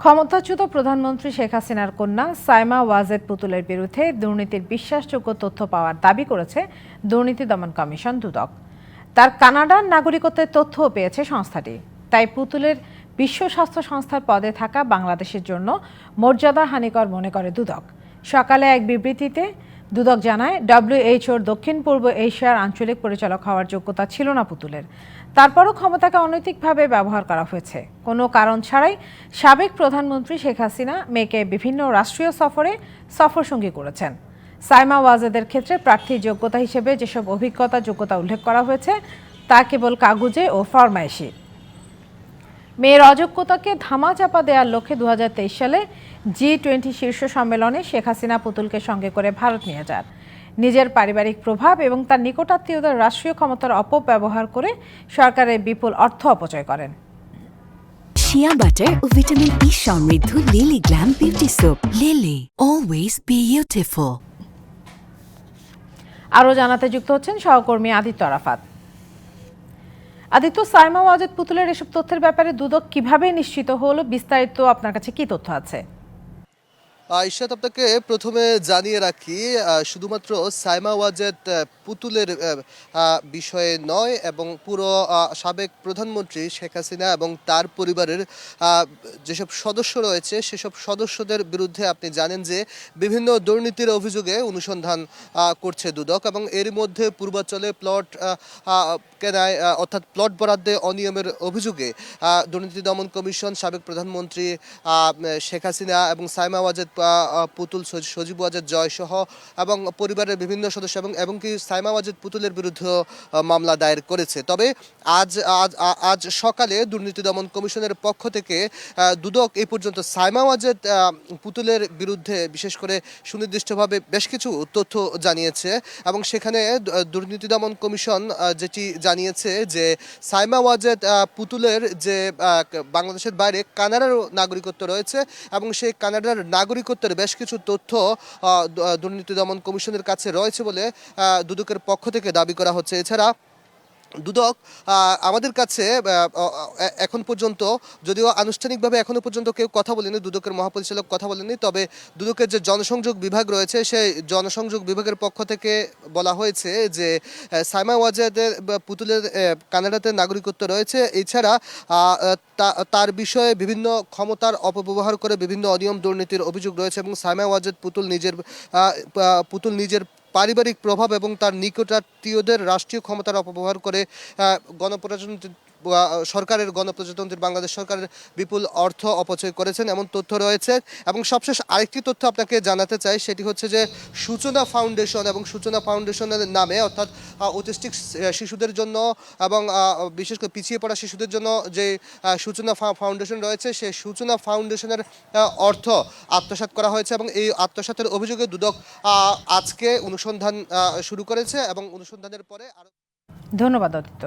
ক্ষমতাচ্যুত প্রধানমন্ত্রী শেখ হাসিনার কন্যা সাইমা ওয়াজেদ পুতুলের বিরুদ্ধে দুর্নীতির বিশ্বাসযোগ্য তথ্য পাওয়ার দাবি করেছে দুর্নীতি দমন কমিশন দুদক। তার কানাডার নাগরিকত্বের তথ্যও পেয়েছে সংস্থাটি। তাই পুতুলের বিশ্ব স্বাস্থ্য সংস্থার পদে থাকা বাংলাদেশের জন্য মর্যাদা হানিকর মনে করে দুদক। সকালে এক বিবৃতিতে দুদক জানায়, ডব্লিউএইচওর দক্ষিণ পূর্ব এশিয়ার আঞ্চলিক পরিচালক হওয়ার যোগ্যতা ছিল না পুতুলের। তারপরও ক্ষমতাকে অনৈতিকভাবে ব্যবহার করা হয়েছে। কোনো কারণ ছাড়াই সাবেক প্রধানমন্ত্রী শেখ হাসিনা মেয়েকে বিভিন্ন রাষ্ট্রীয় সফরসঙ্গী করেছেন। সাইমা ওয়াজেদের ক্ষেত্রে প্রার্থীর যোগ্যতা হিসেবে যেসব যোগ্যতা উল্লেখ করা হয়েছে তা কেবল কাগুজে ও ফরমায়েশি। মেয়ের অযোগ্যতাকে ধামাচাপা দেওয়ার লক্ষ্যে 2023 সালে G20 শীর্ষ সম্মেলনে শেখ হাসিনা পুতুলকে সঙ্গে করে ভারত নিয়ে যান। নিজের পারিবারিক প্রভাব এবং তার নিকটাত্মীয়দের রাষ্ট্রীয় ক্ষমতার অপব্যবহার করে সরকারের বিপুল অর্থ অপচয় করেন। শিয়া বাটার ও ভিটামিন ই সমৃদ্ধ lily glam beauty soap. Lily, always beautiful. আরও জানাতে যুক্ত হচ্ছেন সহকর্মী আদিত্য আরাফাত। আদিত্য, সাইমা ওয়াজেদ পুতুলের এসব তথ্যের ব্যাপারে দুদক কিভাবে নিশ্চিত হলো? বিস্তারিত আপনার কাছে কি তথ্য আছে? ইশরাত, আপনাকে প্রথমে জানিয়ে রাখি, শুধুমাত্র সাইমা ওয়াজেদ পুতুলের বিষয়ে নয়, এবং পুরো সাবেক প্রধানমন্ত্রী শেখ হাসিনা এবং তার পরিবারের যেসব সদস্য রয়েছে সেসব সদস্যদের বিরুদ্ধে আপনি জানেন যে বিভিন্ন দুর্নীতির অভিযোগে অনুসন্ধান করছে দুদক, এবং এর মধ্যে পূর্বাঞ্চলে প্লট কেনায় অর্থাৎ প্লট বরাদ্দে অনিয়মের অভিযোগে দুর্নীতি দমন কমিশন সাবেক প্রধানমন্ত্রী শেখ হাসিনা এবং সাইমা ওয়াজেদ পুতুল, সজীব ওয়াজেদ জয় সহ এবং পরিবারের বিভিন্ন সদস্য এবং কি সাইমা ওয়াজেদ পুতুলের বিরুদ্ধে মামলা দায়ের করেছে। তবে আজ সকালে দুর্নীতি দমন কমিশনের পক্ষ থেকে দুদক এই পর্যন্ত সাইমা ওয়াজেদ পুতুলের বিরুদ্ধে বিশেষ করে সুনির্দিষ্টভাবে বেশ কিছু তথ্য জানিয়েছে, এবং সেখানে দুর্নীতি দমন কমিশন যেটি জানিয়েছে যে সাইমা ওয়াজেদ পুতুলের যে বাংলাদেশের বাইরে কানাডার নাগরিকত্ব রয়েছে, এবং সেই কানাডার নাগরিকত্বের বেশ কিছু তথ্য দুর্নীতি দমন কমিশনের কাছে রয়েছে বলে দুদকের পক্ষ থেকে দাবি করা হচ্ছে। এছাড়া দুদক আমাদের কাছে এখন পর্যন্ত, যদিও আনুষ্ঠানিকভাবে এখনো পর্যন্ত কেউ কথা বলেনি, দুদকের মহাপরিচালক কথা বলেনি, তবে দুদকের যে জনসংযোগ বিভাগ রয়েছে সেই জনসংযোগ বিভাগের পক্ষ থেকে বলা হয়েছে যে সাইমা ওয়াজেদের পুতুলের কানাডাতে নাগরিকত্ব রয়েছে। এছাড়া তার বিষয়ে বিভিন্ন ক্ষমতার অপব্যবহার করে বিভিন্ন অনিয়ম দুর্নীতির অভিযোগ রয়েছে, এবং সাইমা ওয়াজেদ পুতুল নিজের পারিবারিক প্রভাব এবং তার নিকটাত্মীয়দের রাষ্ট্রীয় ক্ষমতার অপব্যবহার করে সরকারের গণপ্রজাতন্ত্রী বাংলাদেশ সরকারের বিপুল অর্থ অপচয় করেছেন এমন তথ্য রয়েছে। এবং সবশেষ আরেকটি তথ্য আপনাকে জানাতে চাই, সেটি হচ্ছে যে সূচনা ফাউন্ডেশনের নামে, অর্থাৎ অটিস্টিক শিশুদের জন্য এবং বিশেষ করে পিছিয়ে পড়া শিশুদের জন্য যে সূচনা ফাউন্ডেশন রয়েছে, সেই সূচনা ফাউন্ডেশনের অর্থ আত্মসাৎ করা হয়েছে, এবং এই আত্মসাতের অভিযোগে দুদক আজকে অনুসন্ধান শুরু করেছে, এবং অনুসন্ধানের পরে ধন্যবাদ আদিত্য।